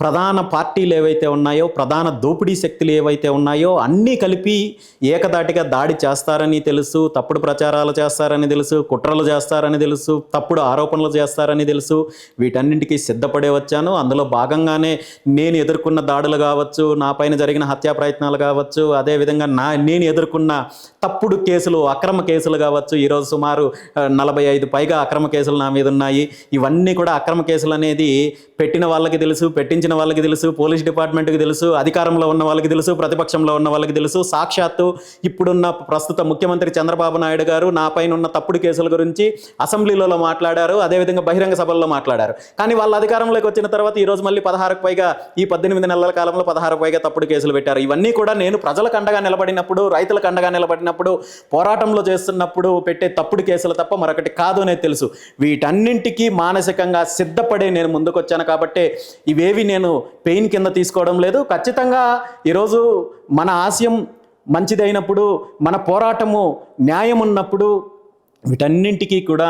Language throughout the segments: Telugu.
ప్రధాన పార్టీలు ఏవైతే ఉన్నాయో, ప్రధాన దోపిడీ శక్తులు ఏవైతే ఉన్నాయో అన్నీ కలిపి ఏకధాటిగా దాడి చేస్తారని తెలుసు, తప్పుడు ప్రచారాలు చేస్తారని తెలుసు, కుట్రలు చేస్తారని తెలుసు, తప్పుడు ఆరోపణలు చేస్తారని తెలుసు. వీటన్నింటికి సిద్ధపడే వచ్చాను. అందులో భాగంగానే నేను ఎదుర్కొన్న దాడులు కావచ్చు, నా పైన జరిగిన హత్యా ప్రయత్నాలు కావచ్చు, అదేవిధంగా నేను ఎదుర్కొన్న తప్పుడు కేసులు, అక్రమ కేసులు కావచ్చు. ఈరోజు సుమారు 45 పైగా అక్రమ కేసులు నా మీద ఉన్నాయి. ఇవన్నీ కూడా అక్రమ కేసులు అనేది పెట్టిన వాళ్ళకి తెలుసు, పెట్టించిన వాళ్ళకి తెలుసు, పోలీస్ డిపార్ట్మెంట్కి తెలుసు, అధికారంలో ఉన్న వాళ్ళకి తెలుసు, ప్రతిపక్షంలో ఉన్న వాళ్ళకి తెలుసు. సాక్షాత్తు ఇప్పుడున్న ప్రస్తుత ముఖ్యమంత్రి చంద్రబాబు నాయుడు గారు నా పైన ఉన్న తప్పుడు కేసుల గురించి అసెంబ్లీలో మాట్లాడారు, అదేవిధంగా బహిరంగ సభల్లో మాట్లాడారు. కానీ వాళ్ళ అధికారంలోకి వచ్చిన తర్వాత ఈరోజు మళ్ళీ 16కు పైగా, ఈ 18 నెలల కాలంలో 16కు పైగా తప్పుడు కేసులు పెట్టారు. ఇవన్నీ కూడా నేను ప్రజలకు అండగా నిలబడినప్పుడు, రైతులకు అండగా నిలబడినప్పుడు, పోరాటంలో చేస్తున్నప్పుడు పెట్టే తప్పుడు కేసులు తప్ప మరొకటి కాదు అనేది తెలుసు. వీటన్నింటికీ మానసికంగా సిద్ధపడే నేను ముందుకొచ్చాను. కాబట్టి ఇవేవి నేను పెయిన్ కింద తీసుకోవడం లేదు. ఖచ్చితంగా ఈరోజు మన ఆశయం మంచిదైనప్పుడు, మన పోరాటము న్యాయం ఉన్నప్పుడు వీటన్నింటికీ కూడా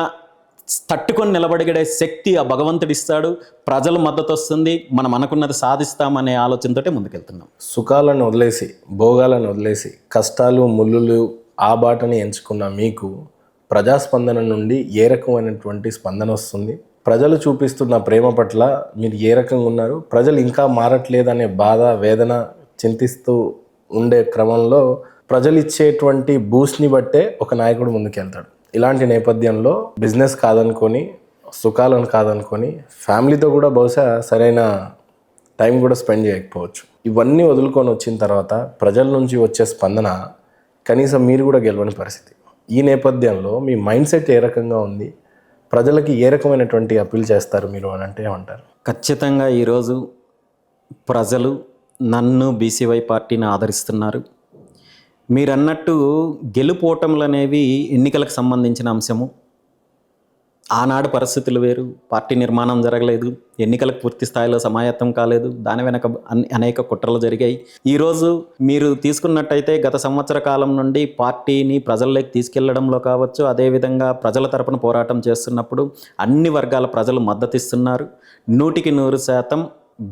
తట్టుకొని నిలబడిగడే శక్తి ఆ భగవంతుడిస్తాడు. ప్రజల మద్దతు వస్తుంది, మనం అనుకున్నది సాధిస్తామనే ఆలోచనతోటే ముందుకెళ్తున్నాం. సుఖాలను వదిలేసి, భోగాలను వదిలేసి, కష్టాలు ముళ్ళులు ఆ బాటని ఎంచుకున్న మీకు ప్రజాస్పందన నుండి ఏ రకమైనటువంటి స్పందన వస్తుంది? ప్రజలు చూపిస్తున్న ప్రేమ పట్ల మీరు ఏ రకంగా ఉన్నారు? ప్రజలు ఇంకా మారట్లేదనే బాధ, వేదన చింతిస్తూ ఉండే క్రమంలో ప్రజలు ఇచ్చేటువంటి బూస్ట్ని బట్టే ఒక నాయకుడు ముందుకెళ్తాడు. ఇలాంటి నేపథ్యంలో బిజినెస్ కాదనుకొని, సుఖాలను కాదనుకొని, ఫ్యామిలీతో కూడా బహుశా సరైన టైం కూడా స్పెండ్ చేయకపోవచ్చు. ఇవన్నీ వదులుకొని వచ్చిన తర్వాత ప్రజల నుంచి వచ్చే స్పందన కనీసం మీరు కూడా గెలవని పరిస్థితి. ఈ నేపథ్యంలో మీ మైండ్ సెట్ ఏ రకంగా ఉంది? ప్రజలకి ఏ రకమైనటువంటి అప్పీల్ చేస్తారు మీరు అని అంటే ఏమంటారు? ఖచ్చితంగా ఈరోజు ప్రజలు నన్ను, బీసీవై పార్టీని ఆదరిస్తున్నారు. మీరన్నట్టు గెలుపోటములు అనేవి ఎన్నికలకు సంబంధించిన అంశము. ఆనాడు పరిస్థితులు వేరు, పార్టీ నిర్మాణం జరగలేదు, ఎన్నికలకు పూర్తి స్థాయిలో సమాయత్తం కాలేదు, దాని వెనక అనేక కుట్రలు జరిగాయి. ఈరోజు మీరు తీసుకున్నట్టయితే గత సంవత్సర కాలం నుండి పార్టీని ప్రజల్లోకి తీసుకెళ్లడంలో కావచ్చు, అదేవిధంగా ప్రజల తరపున పోరాటం చేస్తున్నప్పుడు అన్ని వర్గాల ప్రజలు మద్దతిస్తున్నారు. 100%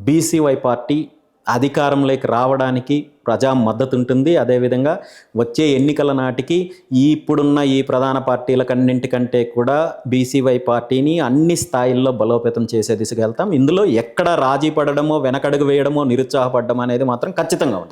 బీసీవై పార్టీ అధికారంలోకి రావడానికి ప్రజా మద్దతు ఉంటుంది. అదేవిధంగా వచ్చే ఎన్నికల నాటికి ఇప్పుడున్న ఈ ప్రధాన పార్టీలకన్నింటికంటే కూడా బీసీవై పార్టీని అన్ని స్థాయిల్లో బలోపేతం చేసే దిశగా వెళ్తాం. ఇందులో ఎక్కడ రాజీ పడడమో, వెనకడుగు వేయడమో, నిరుత్సాహపడడం అనేది మాత్రం ఖచ్చితంగా ఉంటుంది.